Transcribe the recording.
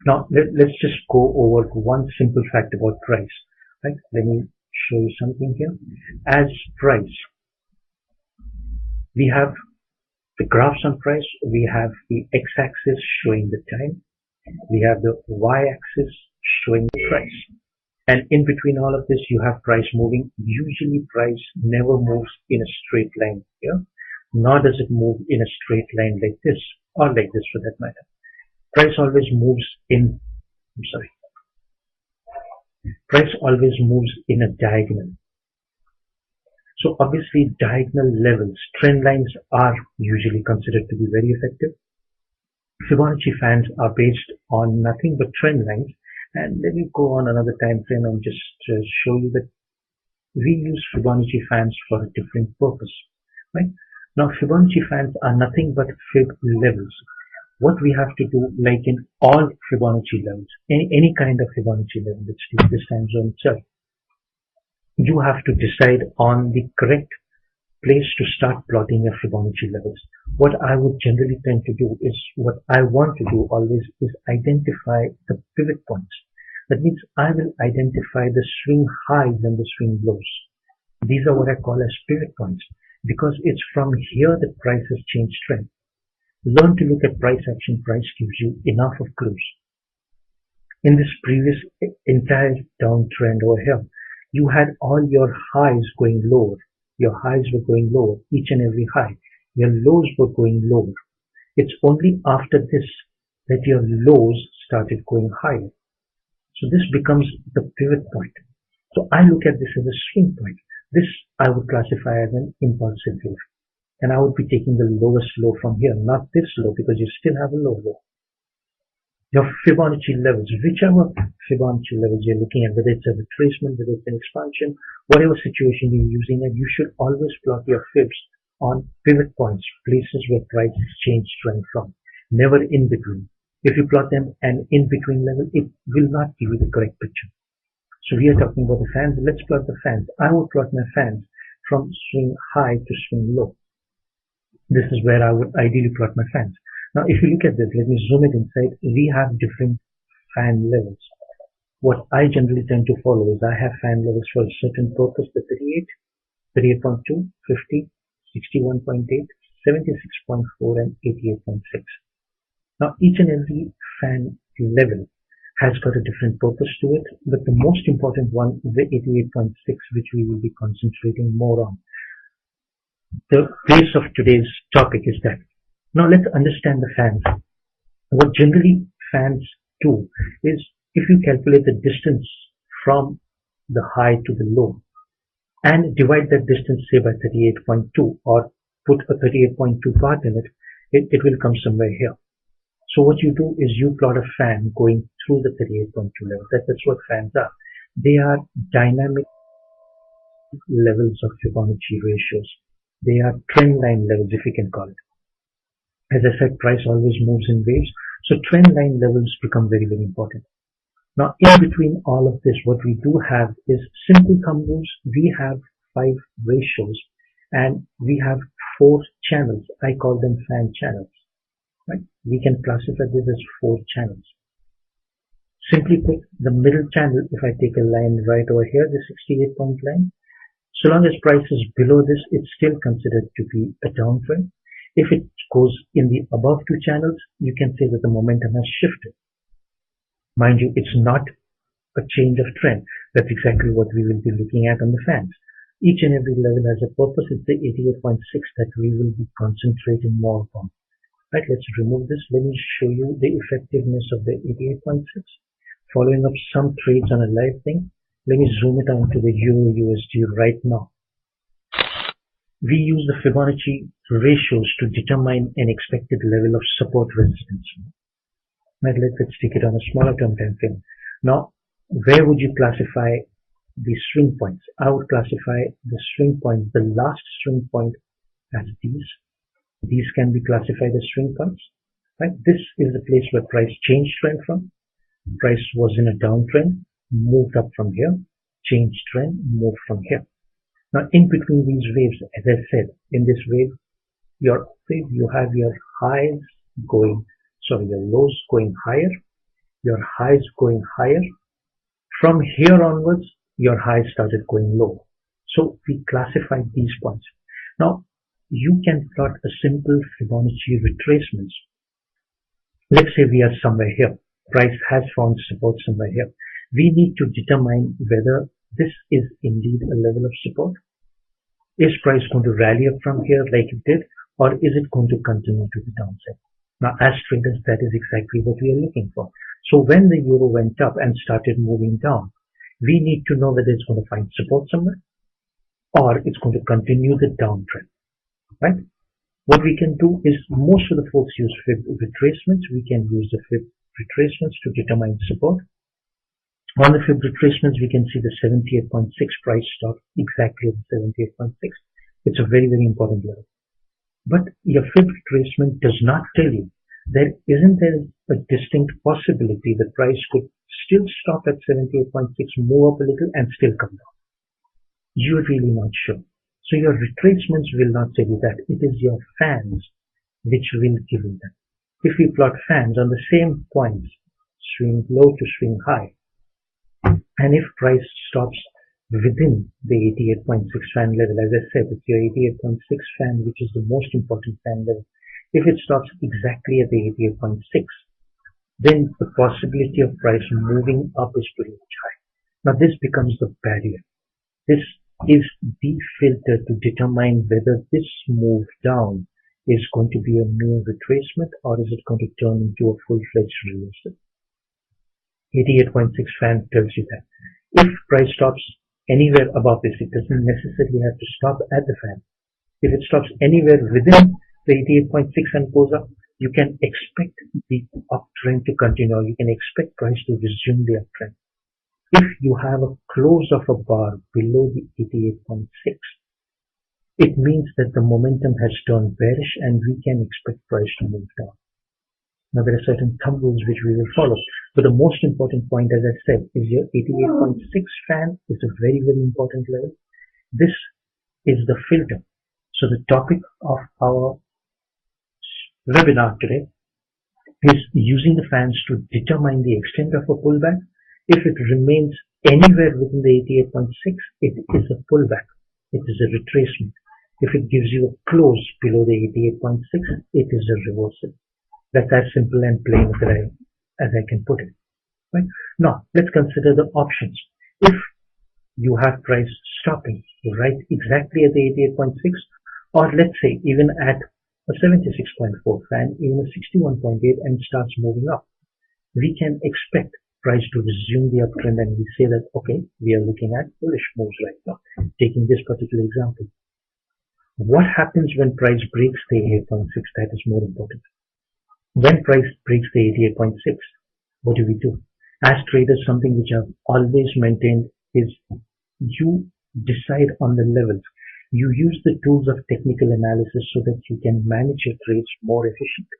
Now let's just go over one simple fact about price. Right? Let me show you something here. As price, we have the graphs on price. We have the x-axis showing the time. We have the y-axis showing the price. And in between all of this, you have price moving. Usually price never moves in a straight line here, nor does it move in a straight line like this, or like this for that matter. Price always moves in, price always moves in a diagonal. So obviously diagonal levels, trend lines are usually considered to be very effective. Fibonacci fans are based on nothing but trend lines. And let me go on another time frame and just show you that we use Fibonacci fans for a different purpose. Right? Now Fibonacci fans are nothing but fib levels. What we have to do, like in all Fibonacci levels, any kind of Fibonacci level, let's take this time zone itself, you have to decide on the correct place to start plotting your Fibonacci levels. What I would generally tend to do is, what I want to do always is identify the pivot points. That means I will identify the swing highs and the swing lows. These are what I call as pivot points, because it's from here that prices change trend. Learn to look at price action. Price gives you enough of clues. In this previous entire downtrend over here, you had all your highs going lower. Your highs were going lower, each and every high. Your lows were going lower. It's only after this that your lows started going higher. So this becomes the pivot point. So I look at this as a swing point. This I would classify as an impulsive wave. And I would be taking the lowest low from here, not this low, because you still have a low low. Your Fibonacci levels, whichever Fibonacci levels you're looking at, whether it's a retracement, whether it's an expansion, whatever situation you're using it, you should always plot your fibs on pivot points, places where prices change trend from, never in between. If you plot them an in between level, it will not give you the correct picture. So we are talking about the fans. Let's plot the fans. I will plot my fans from swing high to swing low. This is where I would ideally plot my fans. Now, if you look at this, let me zoom it inside. We have different fan levels. What I generally tend to follow is I have fan levels for a certain purpose, the 38, 38.2, 50, 61.8, 76.4, and 88.6. Now, each and every fan level has got a different purpose to it, but the most important one is the 88.6, which we will be concentrating more on. The base of today's topic is that. Now let's understand the fans. What generally fans do is, if you calculate the distance from the high to the low and divide that distance, say, by 38.2, or put a 38.2 part in it, it will come somewhere here. So what you do is you plot a fan going through the 38.2 level. That's what fans are. They are dynamic levels of Fibonacci ratios. They are trend line levels, if you can call it. As I said, price always moves in waves. So trend line levels become very, very important. Now, in between all of this, what we do have is simple thumb rules. We have 5 ratios and we have 4 channels. I call them fan channels. Right? We can classify this as 4 channels. Simply put, the middle channel, if I take a line right over here, the 68-point line, so long as price is below this, it's still considered to be a downtrend. If it goes in the above 2 channels, you can say that the momentum has shifted. Mind you, it's not a change of trend. That's exactly what we will be looking at on the fans. Each and every level has a purpose. It's the 88.6 that we will be concentrating more upon. Right, let's remove this. Let me show you the effectiveness of the 88.6. Following up some trades on a live thing, let me zoom it onto the Euro USD right now. We use the Fibonacci ratios to determine an expected level of support resistance. Right, let's take it on a smaller term time frame. Now, where would you classify the swing points? I would classify the swing point, the last swing point, as these. These can be classified as swing points. Right? This is the place where price changed trend from. Price was in a downtrend, moved up from here, changed trend, moved from here. Now, in between these waves, as I said, in this wave, you have your highs going, your lows going higher, your highs going higher. From here onwards, your highs started going low. So we classified these points. Now, you can plot a simple Fibonacci retracements. Let's say we are somewhere here. Price has found support somewhere here. We need to determine whether this is indeed a level of support. Is price going to rally up from here like it did, or is it going to continue to the downside? Now, as traders, that is exactly what we are looking for. So when the euro went up and started moving down, we need to know whether it's going to find support somewhere or it's going to continue the downtrend, right? What we can do is, most of the folks use Fib retracements. We can use the Fib retracements to determine support. On the Fib retracements, we can see the 78.6 price stop exactly at the 78.6. It's a very, very important level. But your Fib retracement does not tell you isn't there a distinct possibility the price could still stop at 78.6, move up a little, and still come down. You're really not sure. So your retracements will not tell you that. It is your fans which will give you that. If we plot fans on the same points, swing low to swing high, and if price stops within the 88.6 fan level, as I said, it's your 88.6 fan, which is the most important fan level. If it stops exactly at the 88.6, then the possibility of price moving up is pretty much high. Now this becomes the barrier. This is the filter to determine whether this move down is going to be a mere retracement or is it going to turn into a full-fledged reversal. 88.6 fan tells you that. If price stops anywhere above this, it doesn't necessarily have to stop at the fan. If it stops anywhere within the 88.6 and goes up, you can expect the uptrend to continue, or you can expect price to resume the uptrend. If you have a close of a bar below the 88.6, it means that the momentum has turned bearish and we can expect price to move down. Now there are certain thumb rules which we will follow, but the most important point, as I said, is your 88.6 fan is a very, very important level. This is the filter. So the topic of our webinar today is using the fans to determine the extent of a pullback. If it remains anywhere within the 88.6, it is a pullback. It is a retracement. If it gives you a close below the 88.6, it is a reversal. That's as simple and plain as I can put it. Right? Now, let's consider the options. If you have price stopping right exactly at the 88.6, or let's say even at a 76.4 fan, even a 61.8, and starts moving up, we can expect price to resume the uptrend, and we say that, okay, we are looking at bullish moves right now. Taking this particular example, what happens when price breaks the 88.6? That is more important. When price breaks the 88.6, what do we do? As traders, something which I've always maintained is you decide on the levels. You use the tools of technical analysis so that you can manage your trades more efficiently.